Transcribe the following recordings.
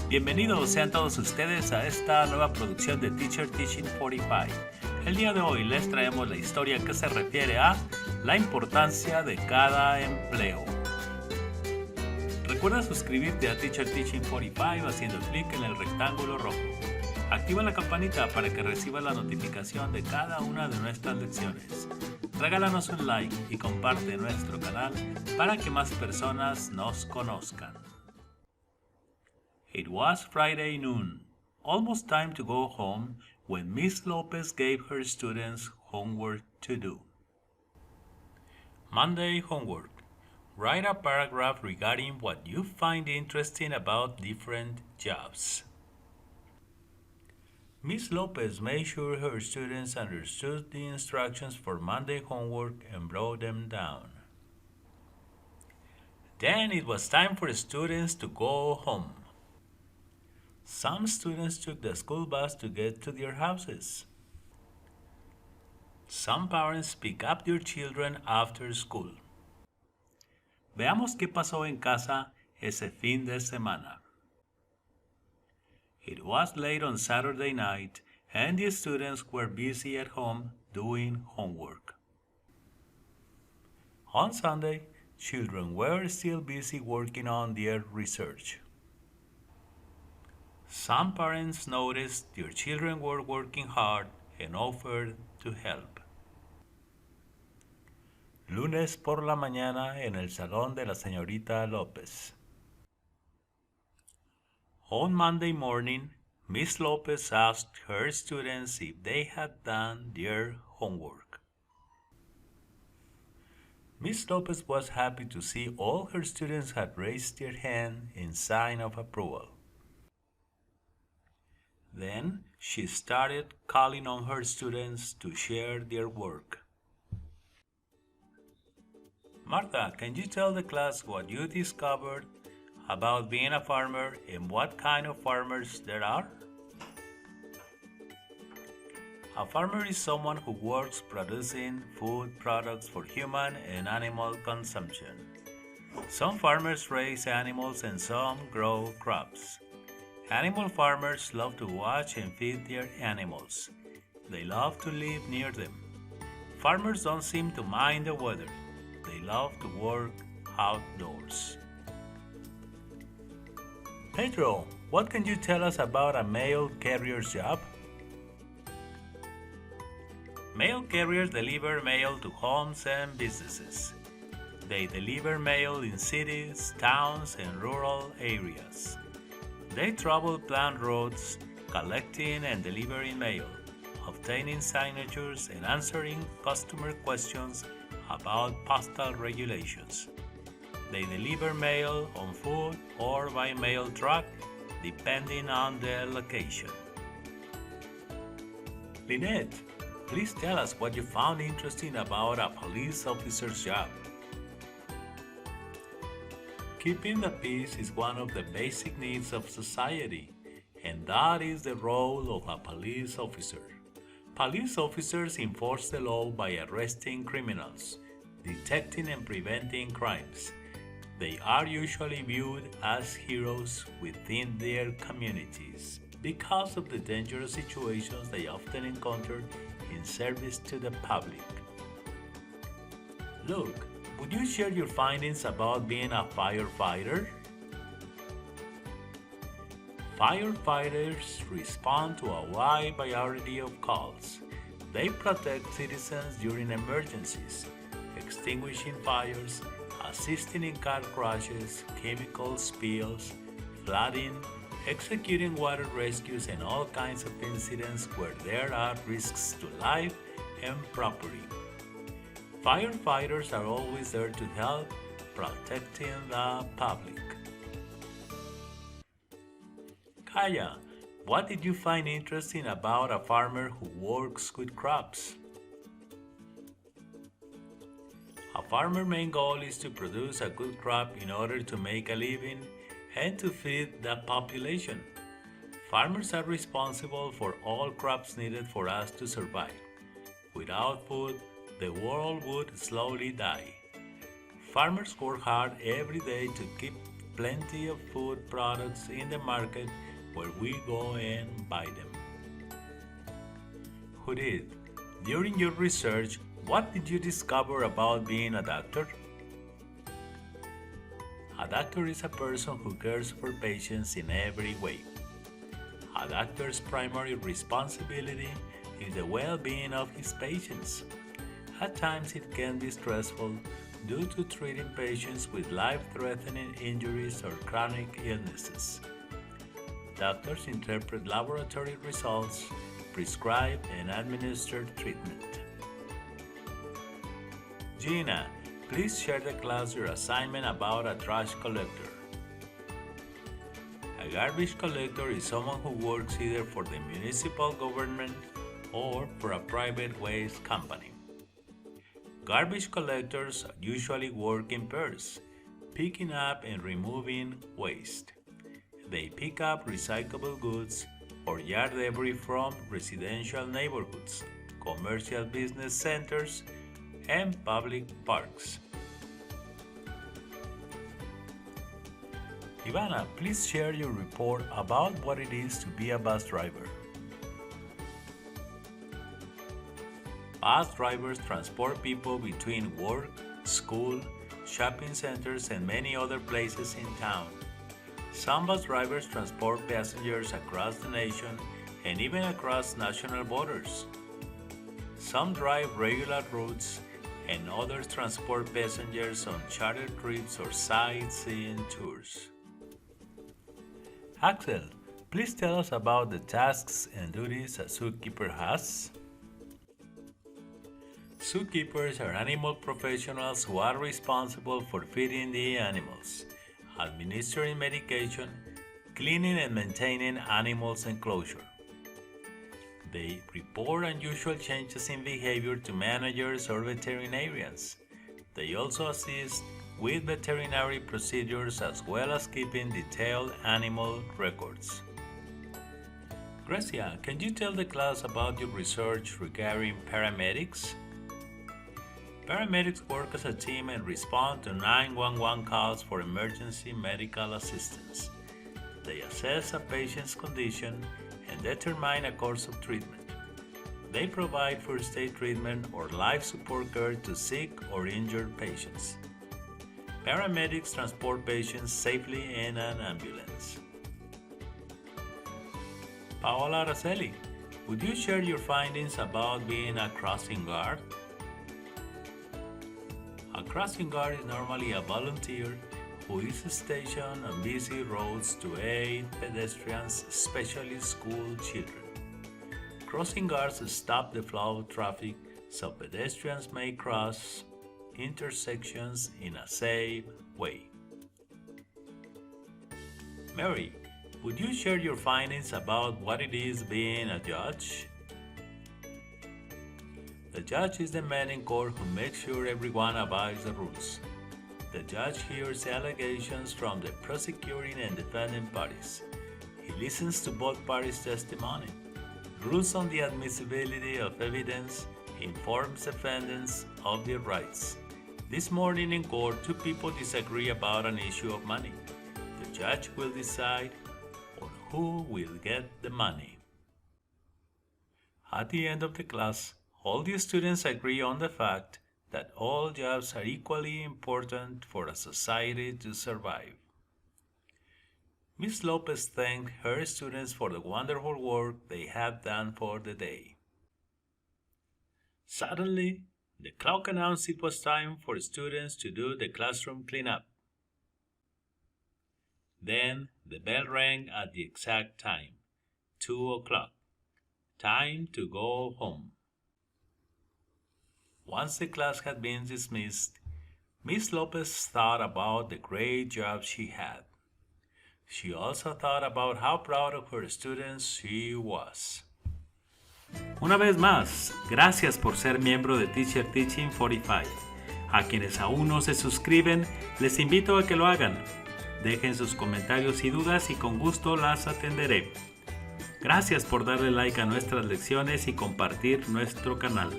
Bienvenidos sean todos ustedes a esta nueva producción de Teacher Teaching 45. El día de hoy les traemos la historia que se refiere a la importancia de cada empleo. Recuerda suscribirte a Teacher Teaching 45 haciendo clic en el rectángulo rojo. Activa la campanita para que recibas la notificación de cada una de nuestras lecciones. Regálanos un like y comparte nuestro canal para que más personas nos conozcan. It was Friday noon, almost time to go home, when Miss Lopez gave her students homework to do. Monday homework. Write a paragraph regarding what you find interesting about different jobs. Miss Lopez made sure her students understood the instructions for Monday homework and wrote them down. Then it was time for the students to go home. Some students took the school bus to get to their houses. Some parents pick up their children after school. Veamos qué pasó en casa ese fin de semana. It was late on Saturday night and the students were busy at home doing homework. On Sunday, children were still busy working on their research. Some parents noticed their children were working hard and offered to help. Lunes por la mañana en el salón de la señorita López. On Monday morning, Miss Lopez asked her students if they had done their homework. Miss Lopez was happy to see all her students had raised their hand in sign of approval. Then she started calling on her students to share their work. Martha, can you tell the class what you discovered about being a farmer and what kind of farmers there are? A farmer is someone who works producing food products for human and animal consumption. Some farmers raise animals and some grow crops. Animal farmers love to watch and feed their animals. They love to live near them. Farmers don't seem to mind the weather. They love to work outdoors. Pedro, what can you tell us about a mail carrier's job? Mail carriers deliver mail to homes and businesses. They deliver mail in cities, towns, and rural areas. They travel plant roads, collecting and delivering mail, obtaining signatures, and answering customer questions about postal regulations. They deliver mail on foot or by mail truck, depending on the location. Lynette, please tell us what you found interesting about a police officer's job. Keeping the peace is one of the basic needs of society, and that is the role of a police officer. Police officers enforce the law by arresting criminals, detecting and preventing crimes. They are usually viewed as heroes within their communities because of the dangerous situations they often encounter in service to the public. Luke, would you share your findings about being a firefighter? Firefighters respond to a wide variety of calls. They protect citizens during emergencies, extinguishing fires, assisting in car crashes, chemical spills, flooding, executing water rescues, and all kinds of incidents where there are risks to life and property. Firefighters are always there to help, protecting the public. Kaya, what did you find interesting about a farmer who works with crops? A farmer's main goal is to produce a good crop in order to make a living and to feed the population. Farmers are responsible for all crops needed for us to survive. Without food, the world would slowly die. Farmers work hard every day to keep plenty of food products in the market where we go and buy them. Judith, during your research, what did you discover about being a doctor? A doctor is a person who cares for patients in every way. A doctor's primary responsibility is the well-being of his patients. At times it can be stressful due to treating patients with life-threatening injuries or chronic illnesses. Doctors interpret laboratory results, prescribe and administer treatment. Gina, please share the class your assignment about a trash collector. A garbage collector is someone who works either for the municipal government or for a private waste company. Garbage collectors usually work in pairs, picking up and removing waste. They pick up recyclable goods or yard debris from residential neighborhoods, commercial business centers, and public parks. Ivana, please share your report about what it is to be a bus driver. Bus drivers transport people between work, school, shopping centers, and many other places in town. Some bus drivers transport passengers across the nation and even across national borders. Some drive regular routes and others transport passengers on charter trips or sightseeing tours. Axel, please tell us about the tasks and duties a zookeeper has. Zookeepers are animal professionals who are responsible for feeding the animals, administering medication, cleaning and maintaining animals' enclosure. They report unusual changes in behavior to managers or veterinarians. They also assist with veterinary procedures as well as keeping detailed animal records. Gracia, can you tell the class about your research regarding paramedics? Paramedics work as a team and respond to 911 calls for emergency medical assistance. They assess a patient's condition and determine a course of treatment. They provide first aid treatment or life support care to sick or injured patients. Paramedics transport patients safely in an ambulance. Paola Araceli, would you share your findings about being a crossing guard? A crossing guard is normally a volunteer who is stationed on busy roads to aid pedestrians, especially school children. Crossing guards stop the flow of traffic so pedestrians may cross intersections in a safe way. Mary, would you share your findings about what it is being a judge? The judge is the man in court who makes sure everyone abides the rules. The judge hears allegations from the prosecuting and defending parties. He listens to both parties' testimony, rules on the admissibility of evidence, informs defendants of their rights. This morning in court, two people disagree about an issue of money. The judge will decide on who will get the money. At the end of the class, all the students agree on the fact that all jobs are equally important for a society to survive. Ms. Lopez thanked her students for the wonderful work they had done for the day. Suddenly, the clock announced it was time for students to do the classroom cleanup. Then the bell rang at the exact time, 2 o'clock. Time to go home. Once the class had been dismissed, Ms. Lopez thought about the great job she had. She also thought about how proud of her students she was. Una vez más, gracias por ser miembro de Teacher Teaching 45. A quienes aún no se suscriben, les invito a que lo hagan. Dejen sus comentarios y dudas y con gusto las atenderé. Gracias por darle like a nuestras lecciones y compartir nuestro canal.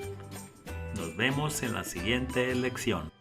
Nos vemos en la siguiente lección.